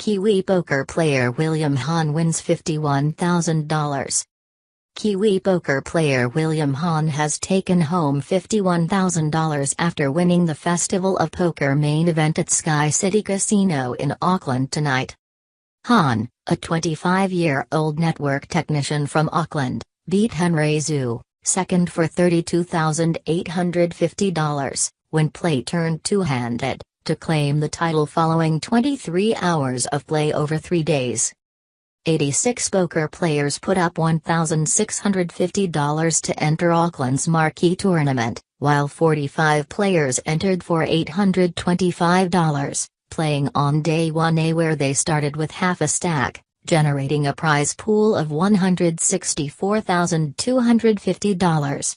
Kiwi poker player William Hahn wins $51,000. Kiwi poker player William Hahn has taken home $51,000 after winning the Festival of Poker main event at Sky City Casino in Auckland tonight. Hahn, a 25-year-old network technician from Auckland, beat Henry Zhu, second for $32,850, when play turned two-handed, to claim the title following 23 hours of play over 3 days. 86 poker players put up $1,650 to enter Auckland's marquee tournament, while 45 players entered for $825, playing on day 1A where they started with half a stack, generating a prize pool of $164,250.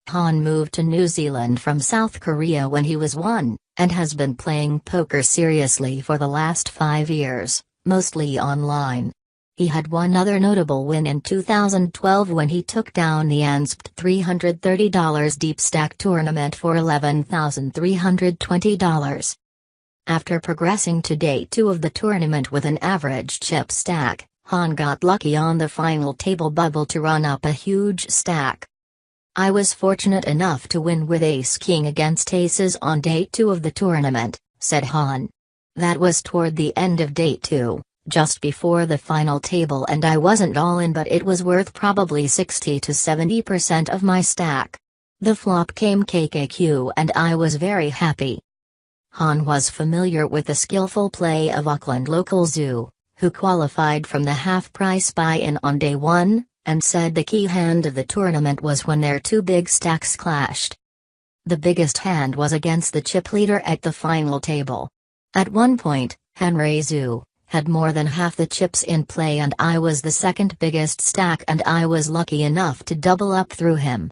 Hahn moved to New Zealand from South Korea when he was 1, and has been playing poker seriously for the last 5 years, mostly online. He had one other notable win in 2012 when he took down the ANSPT $330 deep stack tournament for $11,320. After progressing to day 2 of the tournament with an average chip stack, Hahn got lucky on the final table bubble to run up a huge stack. "I was fortunate enough to win with ace-king against aces on day 2 of the tournament," said Hahn. "That was toward the end of day 2, just before the final table, and I wasn't all in, but it was worth probably 60 to 70% of my stack. The flop came KKQ and I was very happy." Hahn was familiar with the skillful play of Auckland local Zhu, who qualified from the half-price buy-in on day 1, and said the key hand of the tournament was when their 2 big stacks clashed. The biggest hand was against the chip leader at the final table. At one point, Henry Zhu had more than half the chips in play and I was the second biggest stack, and I was lucky enough to double up through him.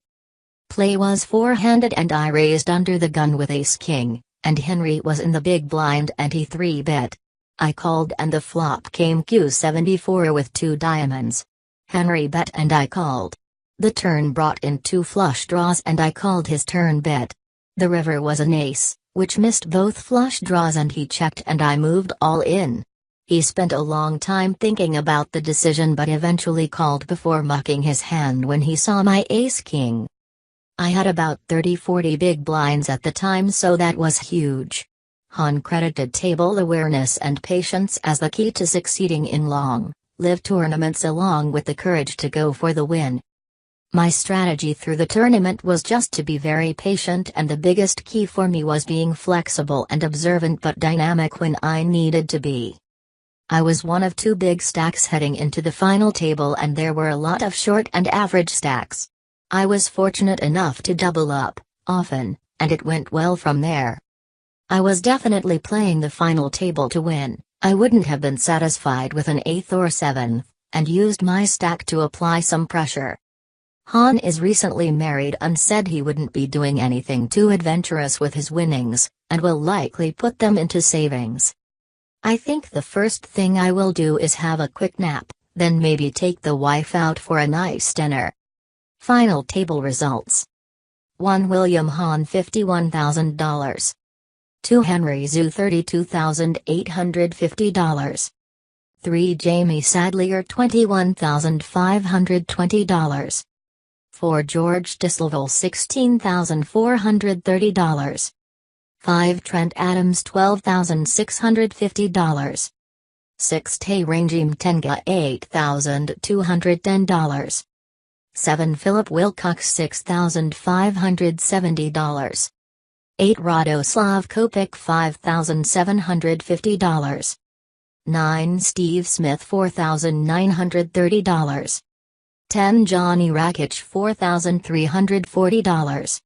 Play was 4-handed and I raised under the gun with ace-king, and Henry was in the big blind and he 3-bet. I called and the flop came Q74 with 2 diamonds. Henry bet and I called. The turn brought in 2 flush draws and I called his turn bet. The river was an ace, which missed both flush draws, and he checked and I moved all in. He spent a long time thinking about the decision but eventually called before mucking his hand when he saw my ace-king. I had about 30-40 big blinds at the time, so that was huge. Hahn credited table awareness and patience as the key to succeeding in live tournaments, along with the courage to go for the win. "My strategy through the tournament was just to be very patient, and the biggest key for me was being flexible and observant but dynamic when I needed to be. I was one of 2 big stacks heading into the final table and there were a lot of short and average stacks. I was fortunate enough to double up, often, and it went well from there. I was definitely playing the final table to win. I wouldn't have been satisfied with an 8th or 7th, and used my stack to apply some pressure." Hahn is recently married and said he wouldn't be doing anything too adventurous with his winnings, and will likely put them into savings. "I think the first thing I will do is have a quick nap, then maybe take the wife out for a nice dinner." Final table results. 1 William Hahn $51,000. 2 Henry Zhu $32,850. 3 Jamie Sadlier $21,520. 4 George Disselville $16,430. 5 Trent Adams $12,650. 6 Tay Rangim Tenga $8,210. 7 Philip Wilcox $6,570. 8 Radoslav Kopik $5,750. 9 Steve Smith $4,930. 10 Johnny Rakic $4,340.